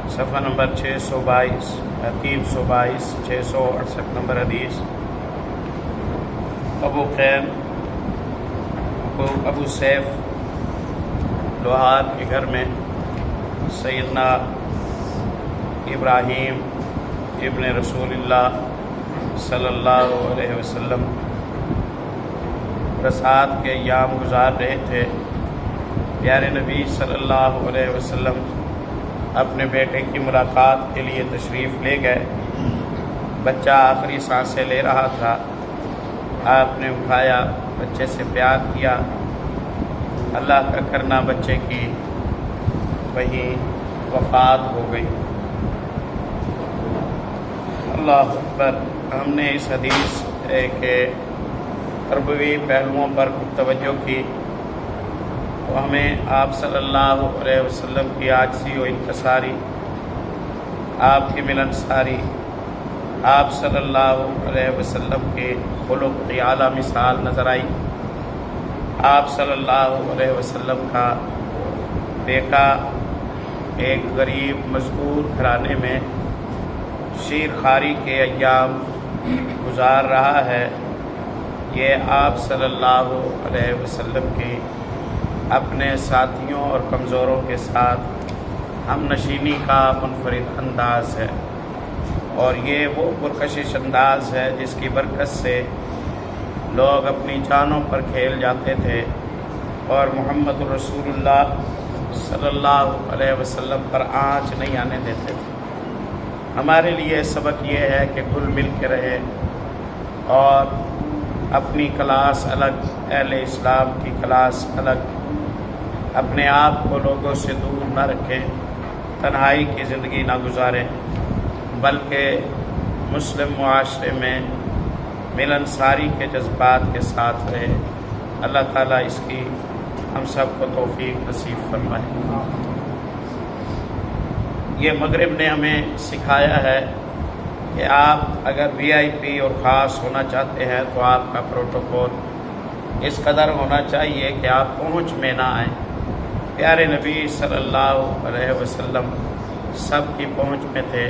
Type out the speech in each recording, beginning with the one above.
صفحہ number 622 668 number حدیث۔ ابو safe لوہار کے گھر میں سیدنا ابراہیم ابن رسول اللہ صلی اللہ علیہ وسلم برسات کے ایام گزار رہے تھے۔ پیارے نبی صلی اللہ علیہ وسلم اپنے بیٹے کی ملاقات کے لیے تشریف لے گئے۔ بچہ آخری سانسیں لے رہا تھا۔ آپ نے اٹھایا، بچے سے پیار کیا۔ اللہ کا کرنا بچے کی وہیں وفات ہو گئی۔ اللہ اکبر۔ ہم نے اس حدیث کے تربوی پہلوؤں پر توجہ کی تو ہمیں آپ صلی اللہ علیہ وسلم کی عاجزی و انکساری، آپ کی ملنساری، آپ صلی اللہ علیہ وسلم کے خلق کی اعلیٰ مثال نظر آئی۔ آپ صلی اللہ علیہ وسلم کا بیٹا ایک غریب مزدور گھرانے میں شیر خواری کے ایام گزار رہا ہے۔ یہ آپ صلی اللہ علیہ وسلم کی اپنے ساتھیوں اور کمزوروں کے ساتھ ہم نشینی کا منفرد انداز ہے، اور یہ وہ پرکشش انداز ہے جس کی برکت سے لوگ اپنی جانوں پر کھیل جاتے تھے اور محمد رسول اللہ صلی اللہ علیہ وسلم پر آنچ نہیں آنے دیتے تھے۔ ہمارے لیے سبق یہ ہے کہ گھل مل کے رہے اور اپنی کلاس الگ، اہل اسلام کی کلاس الگ، اپنے آپ کو لوگوں سے دور نہ رکھیں، تنہائی کی زندگی نہ گزاریں، بلکہ مسلم معاشرے میں ملنساری کے جذبات کے ساتھ رہے۔ اللہ تعالیٰ اس کی ہم سب کو توفیق نصیب فرمائے۔ یہ مغرب نے ہمیں سکھایا ہے کہ آپ اگر VIP اور خاص ہونا چاہتے ہیں تو آپ کا پروٹوکول اس قدر ہونا چاہیے کہ آپ پہنچ میں نہ آئیں۔ پیارے نبی صلی اللہ علیہ وسلم سب کی پہنچ میں تھے،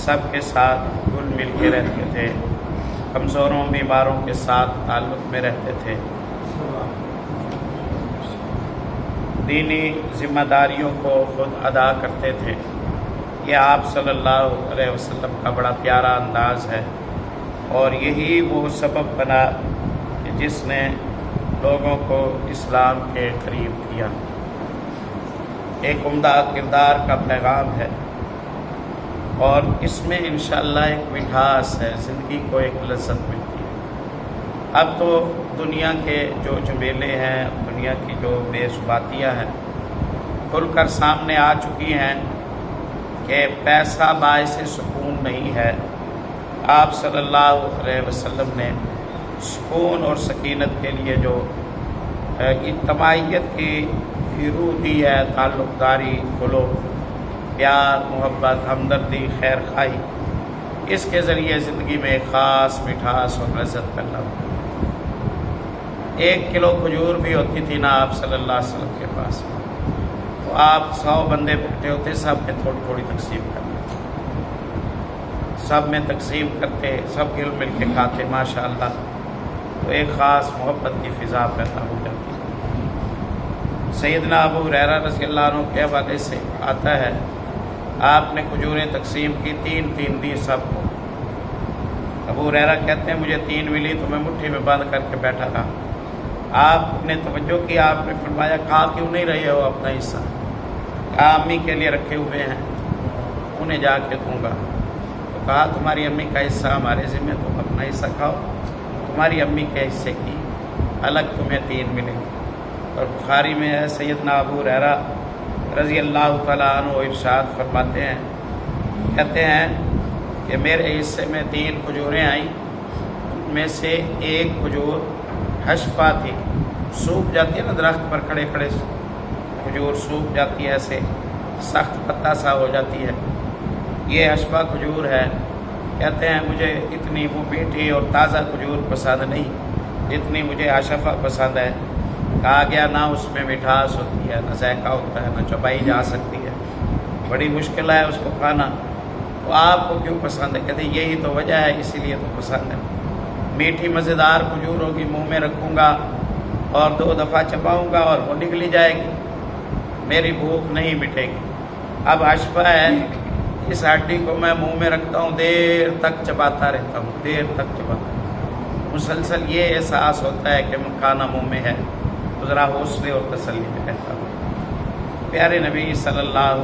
سب کے ساتھ گل مل کے رہتے تھے، کمزوروں بیماروں کے ساتھ تعلق میں رہتے تھے، دینی ذمہ داریوں کو خود ادا کرتے تھے۔ یہ آپ صلی اللہ علیہ وسلم کا بڑا پیارا انداز ہے، اور یہی وہ سبب بنا کہ جس نے لوگوں کو اسلام کے قریب کیا۔ ایک عمدہ کردار کا پیغام ہے، اور اس میں انشاءاللہ ایک مٹھاس ہے، زندگی کو ایک لذت ملتی ہے۔ اب تو دنیا کے جو جھمیلے ہیں، دنیا کی جو بے ثباتیاں ہیں، کھل کر سامنے آ چکی ہیں کہ پیسہ باعث سکون نہیں ہے۔ آپ صلی اللہ علیہ وسلم نے سکون اور سکینت کے لیے جو اجتماعیت کی روح دی ہے، تعلق داری، خلق، پیار، محبت، ہمدردی، خیر خواہی، اس کے ذریعے زندگی میں ایک خاص مٹھاس اور لذت پیدا ہوتی ہے۔ 1 کلو کھجور بھی ہوتی تھی نا آپ صلی اللہ علیہ وسلم کے پاس، تو آپ 100 بندے بیٹھے ہوتے، سب میں تھوڑی تھوڑی تقسیم کرتے، سب میں تقسیم کرتے، سب گل مل کے کھاتے، ماشاءاللہ، تو ایک خاص محبت کی فضا پیدا ہو جاتی۔ سیدنا ابو ہریرہ رضی اللہ عنہ کے حوالے سے آتا ہے، آپ نے کھجوریں تقسیم کی، 3 دی سب کو۔ ابو ہریرہ کہتے ہیں مجھے 3 ملی تو میں مٹھی میں بند کر کے بیٹھا رہا۔ آپ نے توجہ کی، آپ نے فرمایا کہا کیوں نہیں رہے ہو اپنا حصہ؟ کہا امی کے لیے رکھے ہوئے ہیں، انہیں جا کے دوں گا۔ تو کہا تمہاری امی کا حصہ ہمارے ذمہ، تم اپنا حصہ کھاؤ، تمہاری امی کے حصے کی الگ تمہیں 3 ملیں گے۔ اور بخاری میں ہے، سیدنا ابو ہریرہ رضی اللہ تعالیٰ عنہ ارشاد فرماتے ہیں، کہتے ہیں کہ میرے حصے میں 3 کھجوریں آئیں، ان میں سے ایک کھجور حشفہ تھی، سوکھ جاتی ہے نا درخت پر کھڑے کھڑے کھجور سوکھ جاتی ہے، ایسے سخت پتا سا ہو جاتی ہے، یہ حشفہ کھجور ہے۔ کہتے ہیں مجھے اتنی وہ میٹھی اور تازہ کھجور پسند نہیں جتنی مجھے حشفہ پسند ہے۔ کہا گیا نہ اس میں مٹھاس ہوتی ہے، نہ ذائقہ ہوتا ہے، نہ چبائی جا سکتی ہے، بڑی مشکل ہے اس کو کھانا، تو آپ کو کیوں پسند ہے؟ کہتے یہی تو وجہ ہے، اسی لیے تو پسند ہے۔ میٹھی مزیدار کھجور ہوگی، منہ میں رکھوں گا اور 2 دفعہ چباؤں گا اور وہ نکلی جائے گی، میری بھوک نہیں مٹے گی۔ اب اشفا ہے، اس ہڈی کو میں منہ میں رکھتا ہوں، دیر تک چباتا رہتا ہوں، دیر تک چباتا ہوں، مسلسل یہ احساس ہوتا ہے کہ کھانا منہ میں ہے، تو ذرا حوصلے اور تسلی میں رہتا ہوں۔ پیارے نبی صلی اللہ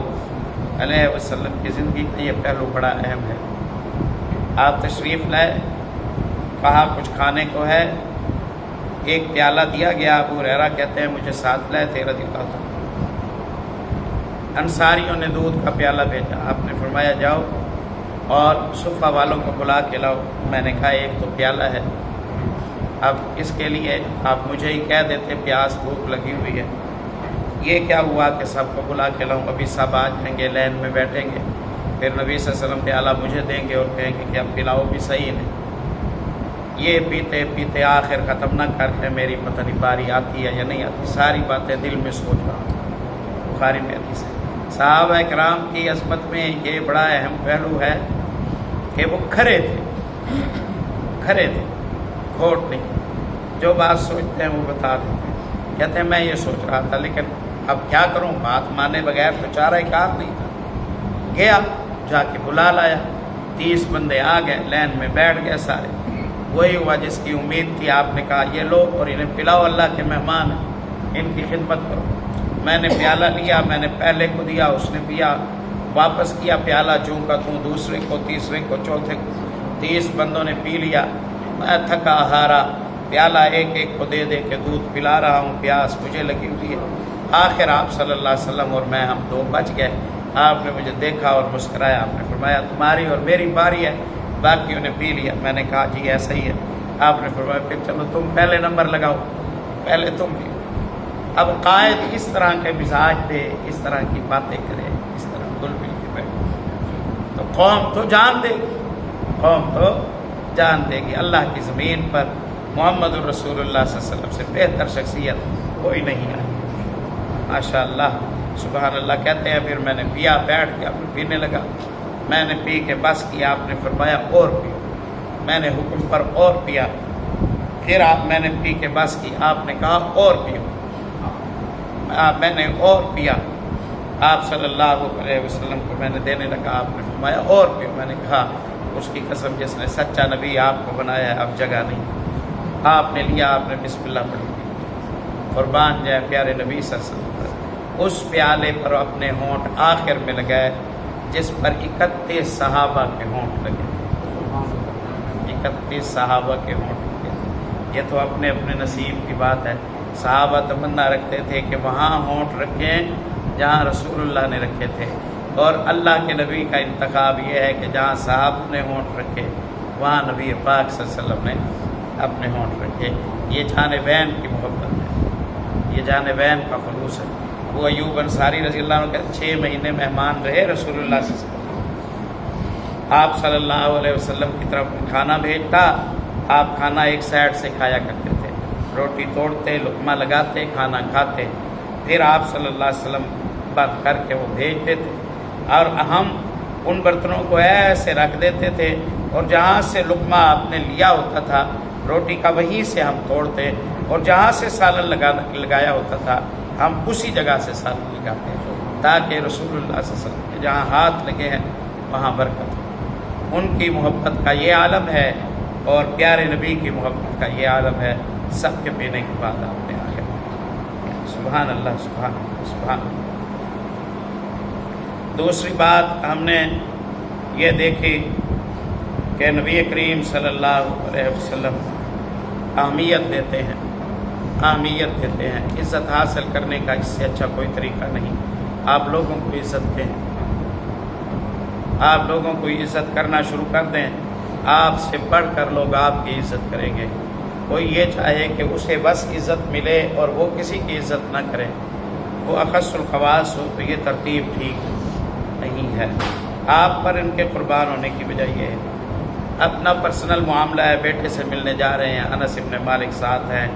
علیہ وسلم کی زندگی کا یہ پہلو بڑا اہم ہے۔ آپ تشریف لائے، کہا کچھ کھانے کو ہے، ایک پیالہ دیا گیا، ابو ہریرہ کہتے ہیں مجھے ساتھ لائے تھے رضی اللہ عنہ۔ انصاریوں نے دودھ کا پیالہ بھیجا، آپ نے فرمایا جاؤ اور صفہ والوں کو بلا کے لاؤ۔ میں نے کہا ایک تو پیالہ ہے، اب اس کے لیے آپ مجھے ہی کہہ دیتے پیاس بھوک لگی ہوئی ہے، یہ کیا ہوا کہ سب کو بلا کے لاؤں؟ ابھی سب آ جائیں گے، لین میں بیٹھیں گے، پھر نبی صلی اللہ علیہ وسلم پیالہ مجھے دیں گے اور کہیں گے کہ اب پلاؤ بھی صحیح نہیں۔ یہ پیتے پیتے آخر ختم نہ کر کے میری پتہ نہیں باری آتی ہے یا نہیں آتی، ساری باتیں دل میں سوچ رہا ہوں۔ بخاری میں حدیث ہے۔ صحابہ کرام کی عظمت میں یہ بڑا اہم پہلو ہے کہ وہ کھڑے تھے، کھڑے تھے، کھوٹ نہیں، جو بات سوچتے ہیں وہ بتا دیتے ہیں۔ کہتے ہیں میں یہ سوچ رہا تھا لیکن اب کیا کروں، بات مانے بغیر تو چارہ کار نہیں تھا۔ گیا جا کے بلا لایا، 30 بندے آ گئے، لین میں بیٹھ گئے سارے، وہی ہوا جس کی امید تھی۔ آپ نے کہا یہ لو اور انہیں پلاؤ، اللہ کے مہمان ہیں، ان کی خدمت کرو۔ میں نے پیالہ لیا، میں نے پہلے کو دیا، اس نے پیا، واپس کیا پیالہ چوں کا توں، دوسرے کو، تیسرے کو، چوتھے کو، 30 بندوں نے پی لیا۔ میں تھکا ہارا، پیالہ ایک ایک کو دے دے کے دودھ پلا رہا ہوں، پیاس مجھے لگی ہوئی ہے۔ آخر آپ صلی اللہ علیہ وسلم اور میں ہم 2 بچ گئے۔ آپ نے مجھے دیکھا اور مسکرایا، آپ نے فرمایا تمہاری اور میری باری ہے، باقیوں نے پی لیا۔ میں نے کہا جی ایسا ہی ہے۔ آپ نے فرمایا پھر چلو تم پہلے نمبر لگاؤ، پہلے تم بھی۔ اب قائد اس طرح کے مزاج دے، اس طرح کی باتیں کرے، اس طرح گل مل کے بیٹھے تو قوم تو جان دے گی، قوم تو جان دے گی۔ اللہ کی زمین پر محمد الرسول اللہ صلی اللہ علیہ وسلم سے بہتر شخصیت کوئی نہیں آئی، ماشاء اللہ، سبحان اللہ۔ کہتے ہیں پھر میں نے پیا، بیٹھ کے اپنے پینے لگا، میں نے پی کے بس کیا، آپ نے فرمایا اور پیو، میں نے حکم پر اور پیا، پھر میں نے پی کے بس کی، آپ نے کہا اور پیو، میں نے اور پیا، آپ صلی اللہ علیہ وسلم کو میں نے دینے لگا، آپ نے فرمایا اور پیو۔ میں نے کہا اس کی قسم جس نے سچا نبی آپ کو بنایا ہے اب جگہ نہیں۔ آپ نے لیا، آپ نے بسم اللہ پڑھی، قربان جائے پیارے نبی صلی اللہ علیہ وسلم۔ اس پیالے پر اپنے ہونٹ آخر میں لگائے جس پر 31 صحابہ کے ہونٹ لگے، 31 صحابہ کے ہونٹ لگے۔ یہ تو اپنے اپنے نصیب کی بات ہے۔ صحابہ تمنا رکھتے تھے کہ وہاں ہونٹ رکھیں جہاں رسول اللہ نے رکھے تھے، اور اللہ کے نبی کا انتخاب یہ ہے کہ جہاں صحابہ نے ہونٹ رکھے وہاں نبی پاک صلی اللہ علیہ وسلم نے اپنے ہونٹ رکھے۔ یہ جانبین کی محبت ہے، یہ جانبین کا خلوص ہے۔ وہ ایوب انصاری رضی اللہ عنہ کے 6 مہینے مہمان رہے رسول اللہ صلی اللہ علیہ وسلم۔ آپ صلی اللہ علیہ وسلم کی طرف کھانا بھیجتا، آپ کھانا ایک سائڈ سے کھایا کرتے تھے، روٹی توڑتے، لقمہ لگاتے، کھانا کھاتے، پھر آپ صلی اللہ علیہ وسلم بند کر کے وہ بھیجتے تھے، اور ہم ان برتنوں کو ایسے رکھ دیتے تھے، اور جہاں سے لقمہ آپ نے لیا ہوتا تھا روٹی کا وہیں سے ہم توڑتے، اور جہاں سے سالن لگایا ہوتا تھا ہم اسی جگہ سے سالن لگاتے، تاکہ رسول اللہ صلی اللہ علیہ وسلم کے جہاں ہاتھ لگے ہیں وہاں برکت ہو۔ ان کی محبت کا یہ عالم ہے، اور پیارے نبی کی محبت کا یہ عالم ہے۔ سب کے پینے کے بعد آپ نے آخر سبحان اللہ، سبحان اللہ، سبحان اللہ۔ دوسری بات ہم نے یہ دیکھی کہ نبی کریم صلی اللہ علیہ وسلم اہمیت دیتے ہیں، اہمیت دیتے ہیں۔ عزت حاصل کرنے کا اس سے اچھا کوئی طریقہ نہیں۔ آپ لوگوں کو عزت دیں، آپ لوگوں کو عزت کرنا شروع کر دیں، آپ سے بڑھ کر لوگ آپ کی عزت کریں گے۔ کوئی یہ چاہے کہ اسے بس عزت ملے اور وہ کسی کی عزت نہ کرے، وہ اخص الخواص ہو، تو یہ ترتیب ٹھیک نہیں ہے۔ آپ پر ان کے قربان ہونے کی وجہ یہ ہے، اپنا پرسنل معاملہ ہے، بیٹے سے ملنے جا رہے ہیں، انس ابن مالک ساتھ ہیں،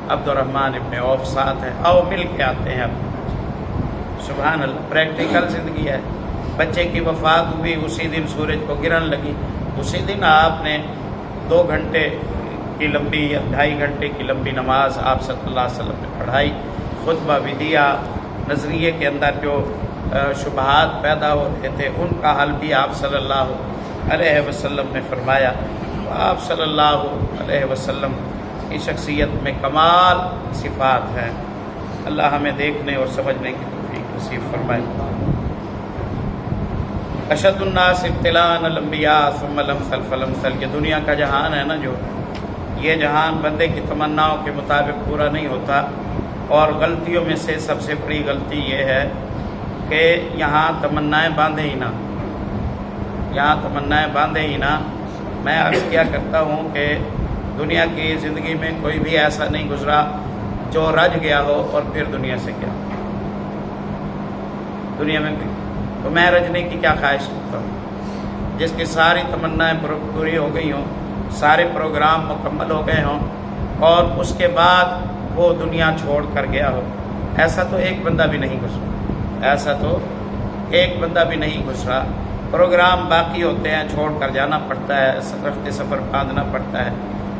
عبد الرحمن ابن عوف ساتھ ہیں، آؤ مل کے آتے ہیں۔ سبحان اللہ، پریکٹیکل زندگی ہے، بچے کی وفات ہوئی، اسی دن سورج کو گرن لگی، اسی دن آپ نے 2 گھنٹے کی لمبی یا 2.5 گھنٹے کی لمبی نماز آپ صلی اللہ علیہ وسلم نے پڑھائی، خطبہ بھی دیا، نظریے کے اندر جو شبہات پیدا ہو رہے تھے ان کا حل بھی آپ صلی اللہ علیہ وسلم نے فرمایا۔ آپ صلی اللہ علیہ وسلم کی شخصیت میں کمال صفات ہیں۔ اللہ ہمیں دیکھنے اور سمجھنے کی توفیق نصیب فرمائے۔ اشد الناس ابتلاء الانبیاء ثم الامثل فالامثل، یہ دنیا کا جہان ہے نا، جو یہ جہان بندے کی تمناؤں کے مطابق پورا نہیں ہوتا، اور غلطیوں میں سے سب سے بڑی غلطی یہ ہے کہ یہاں تمنائیں باندھے ہی نہ، یہاں تمنائیں باندھے ہی نہ۔ میں عرض کیا کرتا ہوں کہ دنیا کی زندگی میں کوئی بھی ایسا نہیں گزرا جو رج گیا ہو اور پھر دنیا سے گیا۔ دنیا میں تو میں رجنے کی کیا خواہش رکھتا ہوں؟ جس کی ساری تمنائیں پوری ہو گئی ہوں، سارے پروگرام مکمل ہو گئے ہوں، اور اس کے بعد وہ دنیا چھوڑ کر گیا ہو، ایسا تو ایک بندہ بھی نہیں گزرا، ایسا تو ایک بندہ بھی نہیں گزرا۔ پروگرام باقی ہوتے ہیں، چھوڑ کر جانا پڑتا ہے، رخت سفر باندھنا پڑتا ہے،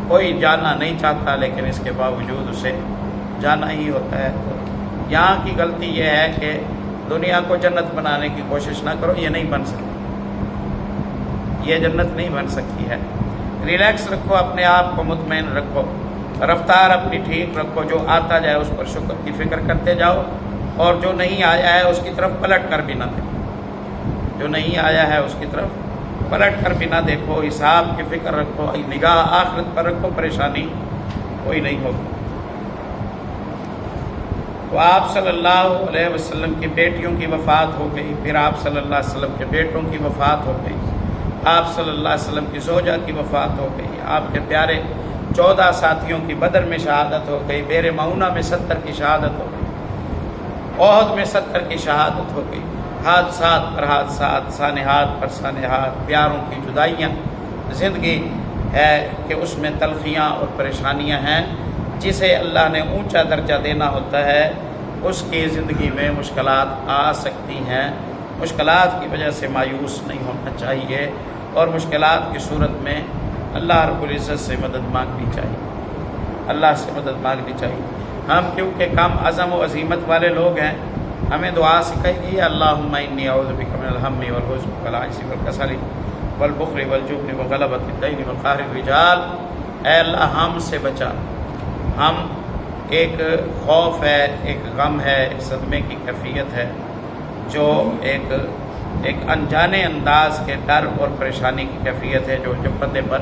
کوئی جانا نہیں چاہتا لیکن اس کے باوجود اسے جانا ہی ہوتا ہے۔ تو یہاں کی غلطی یہ ہے کہ دنیا کو جنت بنانے کی کوشش نہ کرو، یہ نہیں بن سکتی، یہ جنت نہیں بن سکتی ہے۔ ریلیکس رکھو اپنے آپ کو، مطمئن رکھو، رفتار اپنی ٹھیک رکھو، جو آتا جائے اس پر شکر کی فکر کرتے جاؤ، اور جو نہیں آیا ہے اس کی طرف پلٹ کر بھی نہ دیکھو، جو نہیں آیا ہے اس کی طرف پلٹ کر بھی نہ دیکھو، حساب کی فکر رکھو، نگاہ آخرت پر رکھو، پریشانی کوئی نہیں ہوگی۔ تو آپ صلی اللہ علیہ وسلم کی بیٹیوں کی وفات ہو گئی، پھر آپ صلی اللہ علیہ وسلم کے بیٹوں کی وفات ہو گئی، آپ صلی اللہ علیہ وسلم کی زوجہ کی وفات ہو گئی، آپ کے پیارے 14 ساتھیوں کی بدر میں شہادت ہو گئی، بیر معونہ میں 70 کی شہادت ہو گئی، احد میں 70 کی شہادت ہو گئی، حادثات پر حادثات، سانحات پر سانحات، پیاروں کی جدائیاں، زندگی ہے کہ اس میں تلخیاں اور پریشانیاں ہیں۔ جسے اللہ نے اونچا درجہ دینا ہوتا ہے اس کی زندگی میں مشکلات آ سکتی ہیں، مشکلات کی وجہ سے مایوس نہیں ہونا چاہیے، اور مشکلات کی صورت میں اللہ رب العزت سے مدد مانگنی چاہیے، اللہ سے مدد مانگنی چاہیے۔ ہم کیونکہ کم عزم و عزیمت والے لوگ ہیں، ہمیں دعا سکھائی گئی ہے، اللہم انی اعوذ بک من الہم والحزن والعجز والکسل والبخل والجبن وغلبۃ الدین وقہر الرجال۔ اے اللہ ہم سے بچا، ہم ایک خوف ہے، ایک غم ہے، ایک صدمے کی کیفیت ہے، جو ایک انجانے انداز کے ڈر اور پریشانی کی کیفیت ہے، جو جب بندے پر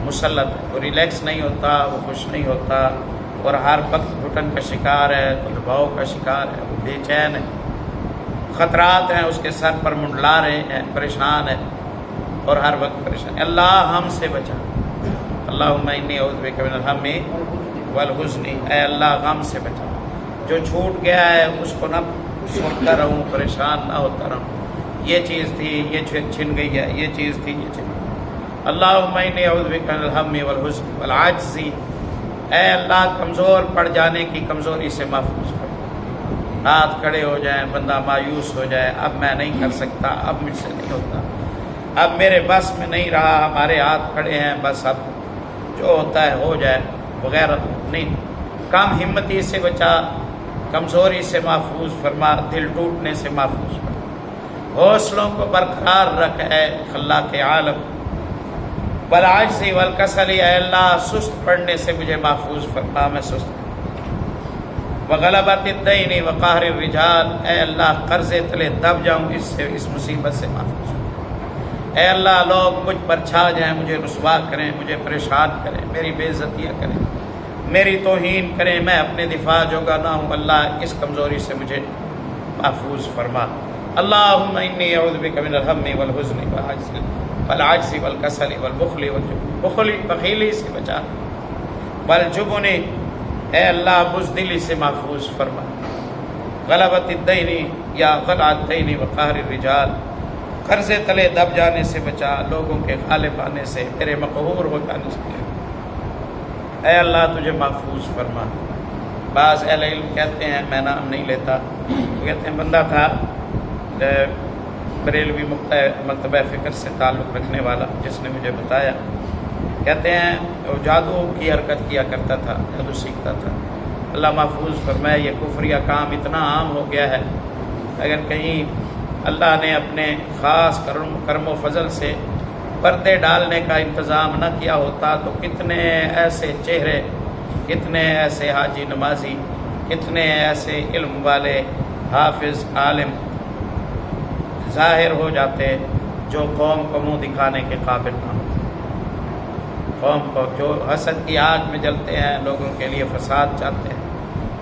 مسلط ہے، وہ ریلیکس نہیں ہوتا، وہ خوش نہیں ہوتا، اور ہر وقت گھٹن کا شکار ہے، دباؤ کا شکار ہے، وہ بے چین ہے، خطرات ہیں اس کے سر پر منڈلا رہے ہیں، پریشان ہے، اور ہر وقت پریشان۔ اللہ ہم سے بچا، اللہم انی اعوذ بک من الہم والحزن، اے اللہ غم سے بچا، جو چھوٹ گیا ہے اس کو نہ سوچتا رہوں، پریشان نہ ہوتا رہوں، یہ چیز تھی، یہ چھن گئی ہے، یہ چیز تھی، یہ چھن گئی۔ اللہم انی اعوذ بک من الہم والحزن والعجز، اے اللہ کمزور پڑ جانے کی کمزوری سے محفوظ کر، ہاتھ کھڑے ہو جائیں، بندہ مایوس ہو جائے، اب میں نہیں کر سکتا، اب مجھ سے نہیں ہوتا، اب میرے بس میں نہیں رہا، ہمارے ہاتھ کھڑے ہیں، بس اب جو ہوتا ہے ہو جائے وغیرہ نہیں۔ کم ہمتی سے بچا، کمزوری سے محفوظ فرما، دل ٹوٹنے سے محفوظ فرما، حوصلوں کو برقرار رکھ اے خلاق عالم، والعجز والکسل، اے اللہ سست پڑنے سے مجھے محفوظ فرما، میں سست، وغلبۃ الدین وقہر الرجال، اے اللہ قرضے تلے دب جاؤں، اس مصیبت سے محفوظ فرما، اے اللہ لوگ مجھ پر چھا جائیں، مجھے رسوا کریں، مجھے پریشان کریں، میری بے عزتیاں کریں، میری توہین کریں، میں اپنے دفاع جوگا نہ ہوں، اللہ اس کمزوری سے مجھے محفوظ فرما۔ اللہم انی اعوذ بک من الہم والحزن والعجز والکسل والبخل والجبن، بخیلی سے بچا، والجبن، اے اللہ بزدلی سے محفوظ فرما، غلبۃ الدین یا غلع الدین وقہر الرجال، قرضے تلے دب جانے سے بچا، لوگوں کے غالب آنے سے، تیرے مقہور ہو جانے سے، اے اللہ تجھے محفوظ فرما۔ بعض اہل علم کہتے ہیں، میں نام نہیں لیتا، وہ کہتے ہیں بندہ تھا بریلوی مکتبہ فکر سے تعلق رکھنے والا، جس نے مجھے بتایا، کہتے ہیں وہ جادو کی حرکت کیا کرتا تھا، جادو سیکھتا تھا۔ اللہ محفوظ فرمائے یہ کفریہ کام اتنا عام ہو گیا ہے، اگر کہیں اللہ نے اپنے خاص کرم و فضل سے پردے ڈالنے کا انتظام نہ کیا ہوتا تو کتنے ایسے چہرے، کتنے ایسے حاجی نمازی، کتنے ایسے علم والے حافظ عالم ظاہر ہو جاتے جو قوم کو منہ دکھانے کے قابل نہ ہوتے، قوم کو جو حسد کی آگ میں جلتے ہیں، لوگوں کے لیے فساد چاہتے ہیں،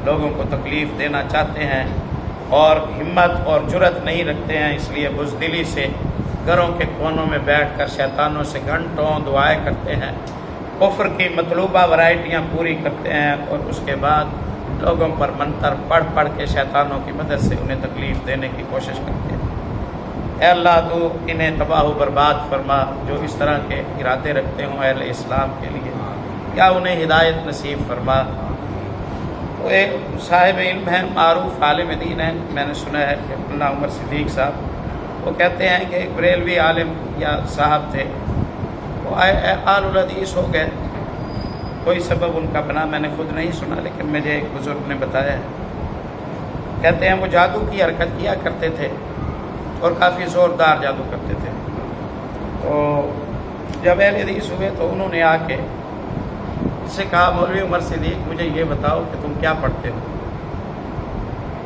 لوگوں کو تکلیف دینا چاہتے ہیں اور ہمت اور جرت نہیں رکھتے ہیں، اس لیے بزدلی سے گھروں کے کونوں میں بیٹھ کر شیطانوں سے گھنٹوں دعائیں کرتے ہیں، کفر کی مطلوبہ ورائٹیاں پوری کرتے ہیں، اور اس کے بعد لوگوں پر منتر پڑھ پڑھ کے شیطانوں کی مدد سے انہیں تکلیف دینے کی کوشش کرتے ہیں۔ اے اللہ تو انہیں تباہ و برباد فرما، جو اس طرح کے ارادے رکھتے ہوں اہل اسلام کے لیے، یا انہیں ہدایت نصیب فرما۔ وہ ایک صاحب علم ہیں، معروف عالم دین ہیں، میں نے سنا ہے کہ اللہ عمر صدیق صاحب، وہ کہتے ہیں کہ ایک بریلوی عالم یا صاحب تھے، وہ آل الحدیث ہو گئے، کوئی سبب ان کا بنا، میں نے خود نہیں سنا لیکن مجھے ایک بزرگ نے بتایا ہے۔ کہتے ہیں وہ جادو کی حرکت کیا کرتے تھے اور کافی زوردار جادو کرتے تھے، تو جب اہل حدیث ہوئے تو انہوں نے آ کے اس سے کہا مولوی عمر صدیق مجھے یہ بتاؤ کہ تم کیا پڑھتے ہو؟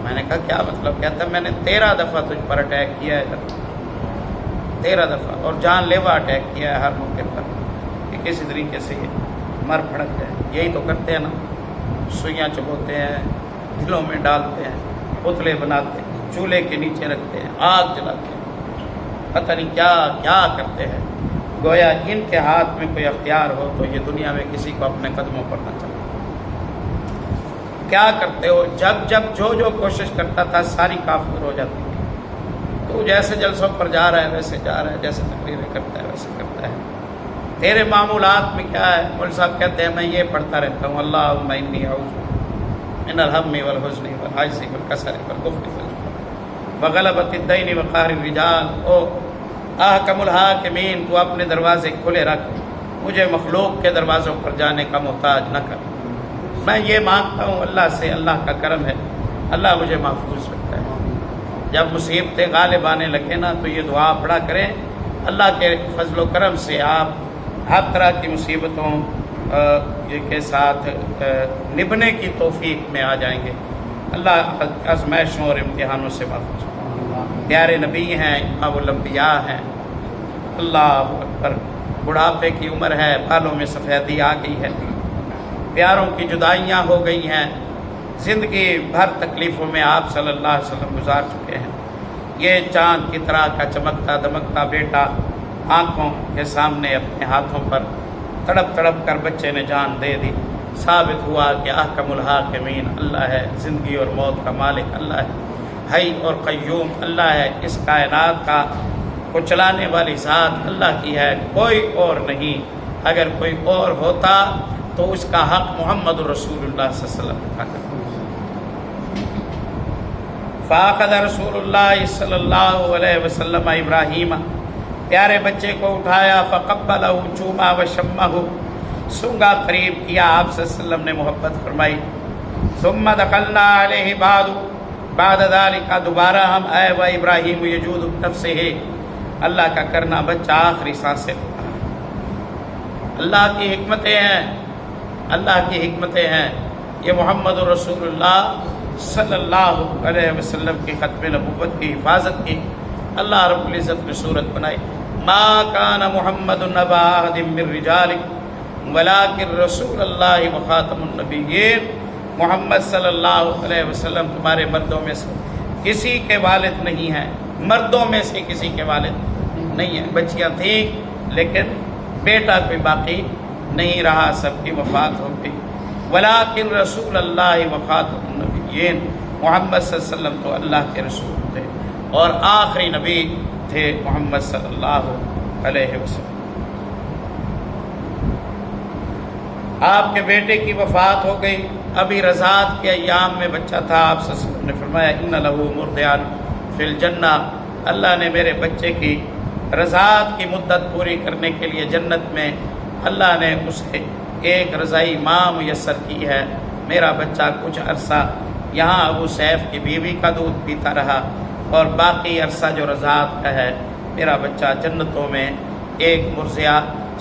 میں نے کہا کیا مطلب؟ کہتا میں نے 13 دفعہ تجھ پر اٹیک کیا ہے، 13 دفعہ، اور جان لیوا اٹیک کیا ہے ہر موقع پر کہ کسی طریقے سے یہ مر پھڑک جائے۔ یہی تو کرتے ہیں نا، سوئیاں چبوتے ہیں، دلوں میں ڈالتے ہیں، پتلے بناتے ہیں، چولہے کے نیچے رکھتے ہیں، آگ جلاتے ہیں، پتہ نہیں کیا کیا کرتے ہیں، گویا ان کے ہاتھ میں کوئی اختیار ہو تو یہ دنیا میں کسی کو اپنے قدموں پر نہ چلے۔ کیا کرتے ہو؟ جب جو کوشش کرتا تھا ساری کافر ہو جاتی تھی۔ تو جیسے جلسوں پر جا رہا ہے ویسے جا رہا ہے، جیسے تقریریں کرتا ہے ویسے کرتا ہے۔ تیرے معمولات میں کیا ہے؟ مول صاحب کہتے ہیں میں یہ پڑھتا رہتا ہوں، اللہم انی اعوذ من الہم والحزن والعجز والکسل والبخل وغلبۃ الدین وقہر الرجال۔ او احکم الحاکمین، تو اپنے دروازے کھلے رکھ، مجھے مخلوق کے دروازوں پر جانے کا محتاج نہ کر۔ میں یہ مانگتا ہوں اللہ سے، اللہ کا کرم ہے، اللہ مجھے محفوظ رکھتا ہے۔ جب مصیبتیں غالب آنے لگے نا تو یہ دعا پڑھا کریں، اللہ کے فضل و کرم سے آپ ہر طرح کی مصیبتوں کے ساتھ نبھنے کی توفیق میں آ جائیں گے۔ اللہ آزمائشوں اور امتحانوں سے محفوظ۔ پیارے نبی ہیں، امام الانبیاء ہیں، اللہ اکبر، بڑھاپے کی عمر ہے، بالوں میں سفیدی آ گئی ہے، پیاروں کی جدائیاں ہو گئی ہیں، زندگی بھر تکلیفوں میں آپ صلی اللہ علیہ وسلم گزار چکے ہیں۔ یہ چاند کی طرح کا چمکتا دمکتا بیٹا آنکھوں کے سامنے اپنے ہاتھوں پر تڑپ تڑپ کر بچے نے جان دے دی، ثابت ہوا کہ احکم الحاکمین اللہ ہے، زندگی اور موت کا مالک اللہ ہے، حی اور قیوم اللہ ہے، اس کائنات کا کو چلانے والی ذات اللہ کی ہے، کوئی اور نہیں۔ اگر کوئی اور ہوتا تو اس کا حق محمد رسول اللہ صلی اللہ علیہ وسلم کا کرتا۔ فاخذ رسول اللہ صلی اللہ علیہ وسلم ابراہیم، پیارے بچے کو اٹھایا، فقبلہ، چوما، وشمہ، سونگا، قریب کیا، آپ صلی اللہ علیہ وسلم نے محبت فرمائی۔ ثم دخلنا علیہ بعد ذلك، دوبارہ ہم اے و ابراہیم یجود بنفسہ، اللہ کا کرنا بچہ آخری سانس سے اللہ کی حکمتیں ہیں، اللہ کی حکمتیں ہیں۔ یہ محمد رسول اللہ صلی اللہ علیہ وسلم کی ختم نبوت کی حفاظت کی اللہ رب العزت نے صورت بنائی۔ ما کان محمد نبا احد من رجالکم ولکن رسول اللہ وخاتم النبیین، محمد صلی اللہ علیہ وسلم تمہارے مردوں میں سے کسی کے والد نہیں ہیں، مردوں میں سے کسی کے والد نہیں ہیں۔ بچیاں تھیں لیکن بیٹا کوئی باقی نہیں رہا، سب کی وفات ہو گئی۔ ولیکن رسول اللہ وخاتم النبیین، محمد صلی اللہ علیہ وسلم تو اللہ کے رسول تھے اور آخری نبی تھے محمد صلی اللہ علیہ وسلم۔ آپ کے بیٹے کی وفات ہو گئی، ابھی رضاعت کے ایام میں بچہ تھا، آپ صلی اللہ علیہ وسلم نے فرمایا ان لہ مرضعان فی الجنہ، اللہ نے میرے بچے کی رضاعت کی مدت پوری کرنے کے لیے جنت میں اللہ نے اسے ایک رضائی ماں میسر کی ہے۔ میرا بچہ کچھ عرصہ یہاں ابو سیف کی بیوی کا دودھ پیتا رہا اور باقی عرصہ جو رضاعت کا ہے میرا بچہ جنتوں میں ایک مرضعہ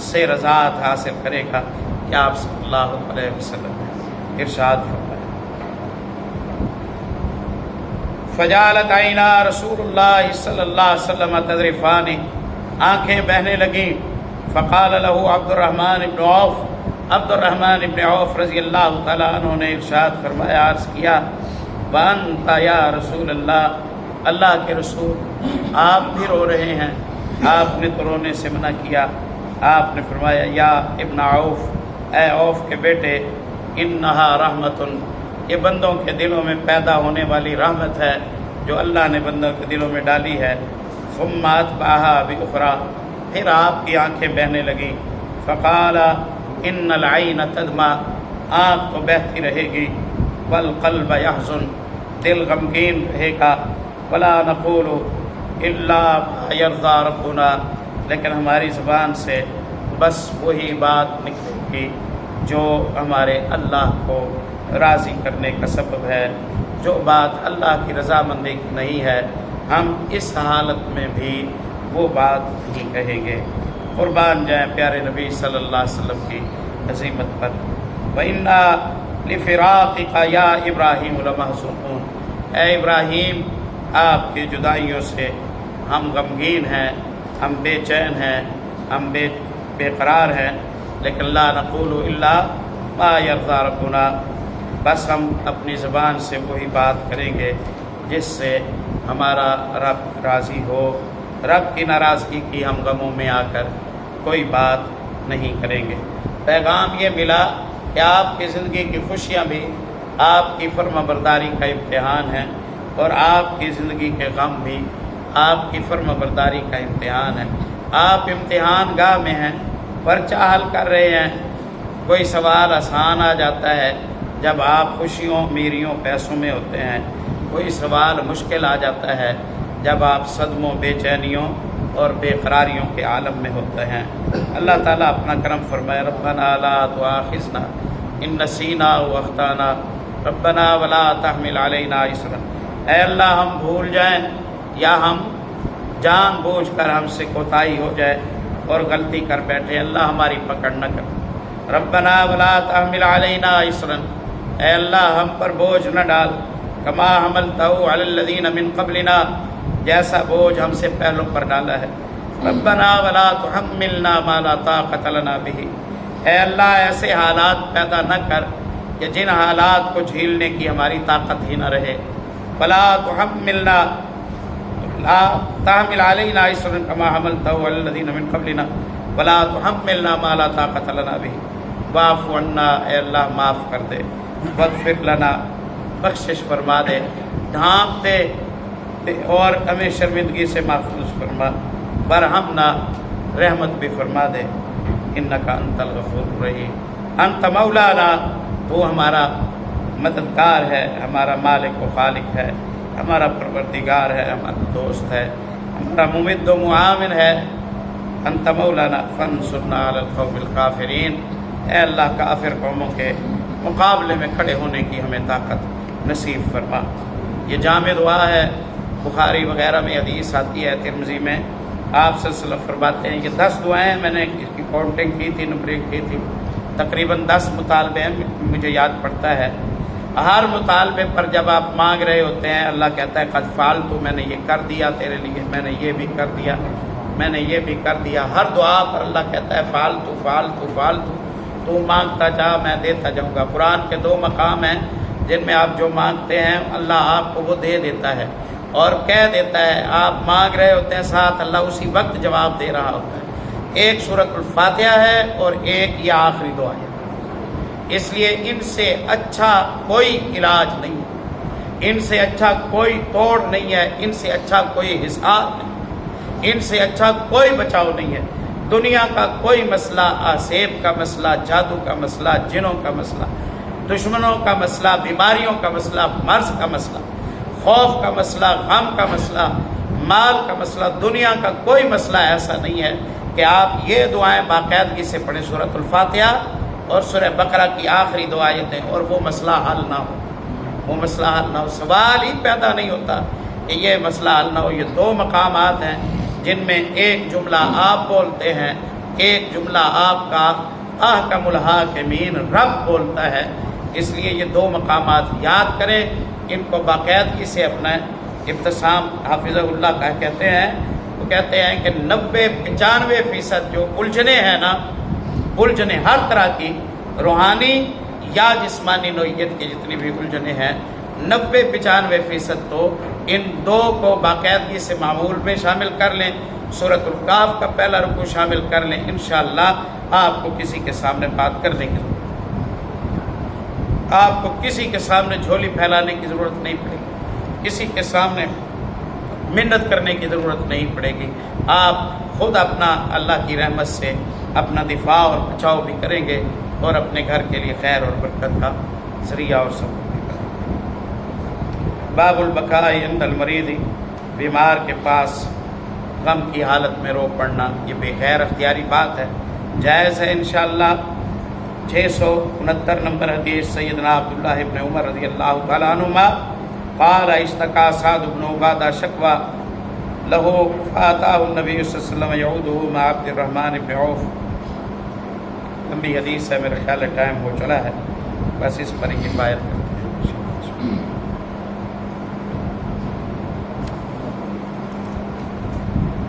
سے رضاعت حاصل کرے گا۔ کیا آپ صلی اللہ علیہ وسلم نے ارشاد فرمایا، فجعلت عینا رسول اللہ صلی اللہ علیہ وسلم تذرفان، آنکھیں بہنے لگیں۔ فقال له عبد الرحمن ابن عوف رضی اللہ تعالیٰ عنہ نے ارشاد فرمایا، عرض کیا، وانت یا رسول اللہ، اللہ کے رسول آپ بھی رو رہے ہیں؟ آپ نے تو رونے سے منع کیا۔ آپ نے فرمایا، یا ابن عوف، اے عوف کے بیٹے، انہا رحمتن، یہ بندوں کے دلوں میں پیدا ہونے والی رحمت ہے جو اللہ نے بندوں کے دلوں میں ڈالی ہے۔ ثم اتبعها باخرى، پھر آپ کی آنکھیں بہنے لگیں۔ فقال ان العین تدمع، آنکھ تو بہتی رہے گی، والقلب یحزن، دل غمگین رہے گا، ولا نقول الا ما یرضی ربنا، لیکن ہماری زبان سے بس وہی بات نکلے گی جو ہمارے اللہ کو راضی کرنے کا سبب ہے۔ جو بات اللہ کی رضامندی نہیں ہے ہم اس حالت میں بھی وہ بات نہیں کہیں گے۔ قربان جائیں پیارے نبی صلی اللہ علیہ وسلم کی عظیمت پر۔ وَإِنَّا لِفِرَاقِكَ يَا إِبْرَاهِيمُ لَمَحْزُونُونَ، اے ابراہیم آپ کی جدائیوں سے ہم غمگین ہیں، ہم بے چین ہیں، ہم بے قرار ہیں، لیکن لا نقول الا ما یرضی ربنا، بس ہم اپنی زبان سے وہی بات کریں گے جس سے ہمارا رب راضی ہو۔ رب کی ناراضگی کی ہم غموں میں آ کر کوئی بات نہیں کریں گے۔ پیغام یہ ملا کہ آپ کی زندگی کی خوشیاں بھی آپ کی فرما برداری کا امتحان ہے، اور آپ کی زندگی کے غم بھی آپ کی فرما برداری کا امتحان ہے۔ آپ امتحان گاہ میں ہیں، پرچہ حل کر رہے ہیں، کوئی سوال آسان آ جاتا ہے جب آپ خوشیوں امیریوں پیسوں میں ہوتے ہیں، کوئی سوال مشکل آ جاتا ہے جب آپ صدموں بے چینیوں اور بے قراریوں کے عالم میں ہوتے ہیں۔ اللہ تعالیٰ اپنا کرم فرمائے، ربنا لا تؤاخذنا ان نسینا واخطانا ربنا ولا تحمل علینا اصرا، اے اللہ ہم بھول جائیں یا ہم جان بوجھ کر ہم سے کوتاہی ہو جائے اور غلطی کر بیٹھے، اللہ ہماری پکڑ نہ کر۔ ربنا ولا تحمل علینا اصرا، اے اللہ ہم پر بوجھ نہ ڈال، کما حملتہ علی الذین من قبلنا، جیسا بوجھ ہم سے پہلوں پر ڈالا ہے۔ ربنا ولا تحملنا ما لا طاقت لنا به، اے اللہ ایسے حالات پیدا نہ کر کہ جن حالات کو جھیلنے کی ہماری طاقت ہی نہ رہے۔ ولا تحملنا لا تحمل علینا اصرا کما حملتہ علی الذین من قبلنا ولا تحملنا ما لا طاقت لنا به واعف عنا، اے اللہ معاف کر دے، واغفر لنا، بخشش فرما دے، ڈھانپ دے اور ہمیں شرمندگی سے محفوظ فرما، برہمنا، رحمت بھی فرما دے، انکا انت الغفور الرحیم، انت مولانا، تو ہمارا مددگار ہے، ہمارا مالک و خالق ہے، ہمارا پروردگار ہے، ہمارا دوست ہے، ہمارا ممد و معاون ہے، انت مولانا فانصرنا علی القوم الکافرین، اے اللہ کافر قوموں کے مقابلے میں کھڑے ہونے کی ہمیں طاقت نصیب فرما۔ یہ جامع دعا ہے، بخاری وغیرہ میں حدیث آتی ہے، ترمذی میں آپ صلی اللہ علیہ وسلم فرماتے ہیں، یہ 10 دعائیں میں نے اس کی کاؤنٹنگ کی تھی، نمبرنگ کی تھی، تقریباً 10 مطالبے ہیں، مجھے یاد پڑتا ہے۔ ہر مطالبے پر جب آپ مانگ رہے ہوتے ہیں اللہ کہتا ہے قد فعلت، میں نے یہ کر دیا تیرے لیے، میں نے یہ بھی کر دیا، میں نے یہ بھی کر دیا۔ ہر دعا پر اللہ کہتا ہے فعلت فعلت فعلت، تو مانگتا جا میں دیتا جاؤں گا۔ قرآن کے 2 مقام ہیں جن میں آپ جو مانگتے ہیں اللہ آپ کو وہ دے دیتا ہے اور کہہ دیتا ہے، آپ مانگ رہے ہوتے ہیں ساتھ اللہ اسی وقت جواب دے رہا ہوتا ہے۔ ایک سورۃ الفاتحہ ہے اور ایک یہ آخری دعا ہے، اس لیے ان سے اچھا کوئی علاج نہیں ہے، ان سے اچھا کوئی توڑ نہیں ہے، ان سے اچھا کوئی حساب نہیں، ان سے اچھا کوئی بچاؤ نہیں ہے۔ دنیا کا کوئی مسئلہ، آسیب کا مسئلہ، جادو کا مسئلہ، جنوں کا مسئلہ، دشمنوں کا مسئلہ، بیماریوں کا مسئلہ، مرض کا مسئلہ، خوف کا مسئلہ، غم کا مسئلہ، مال کا مسئلہ، دنیا کا کوئی مسئلہ ایسا نہیں ہے کہ آپ یہ دعائیں باقاعدگی سے پڑھیں، سورۃ الفاتحہ اور سورہ بقرہ کی آخری دو آیتیں، اور وہ مسئلہ حل نہ ہو، وہ مسئلہ حل نہ ہو، سوال ہی پیدا نہیں ہوتا کہ یہ مسئلہ حل نہ ہو۔ یہ دو مقامات ہیں جن میں ایک جملہ آپ بولتے ہیں، ایک جملہ آپ کا احکم الحاکمین رب بولتا ہے، اس لیے یہ دو مقامات یاد کریں، ان کو باقاعدگی سے اپنا ابتسام حافظہ اللہ کا کہتے ہیں، وہ کہتے ہیں کہ 90-95% جو الجھنیں ہیں نا، الجھنیں ہر طرح کی روحانی یا جسمانی نوعیت کی جتنی بھی الجھنیں ہیں، 90-95% تو ان دو کو باقاعدگی سے معمول میں شامل کر لیں، سورۃ الکاف کا پہلا رکوع شامل کر لیں، انشاءاللہ آپ کو کسی کے سامنے بات کرنے کی ضرورت، آپ کو کسی کے سامنے جھولی پھیلانے کی ضرورت نہیں پڑے گی، کسی کے سامنے منت کرنے کی ضرورت نہیں پڑے گی، آپ خود اپنا اللہ کی رحمت سے اپنا دفاع اور بچاؤ بھی کریں گے اور اپنے گھر کے لیے خیر اور برکت کا ذریعہ اور سبب بھی کریں گے۔ باب البکاء عند المریض، بیمار کے پاس غم کی حالت میں رو پڑنا یہ بے خیر اختیاری بات ہے، جائز ہے انشاءاللہ۔ 669 نمبر حدیث سیدنا عبداللہ ابن عمر رضی اللہ تعالیٰ عنہما قال اشتکا سعد بن عبادہ شکوہ لہو فاتاہ النبی صلی اللہ علیہ وسلم یعودہ مع عبد الرحمن بن عوف۔ لمبی حدیث ہے، میرے خیال ہے ٹائم ہو چلا ہے، بس اس پر ہی کفایت کریں۔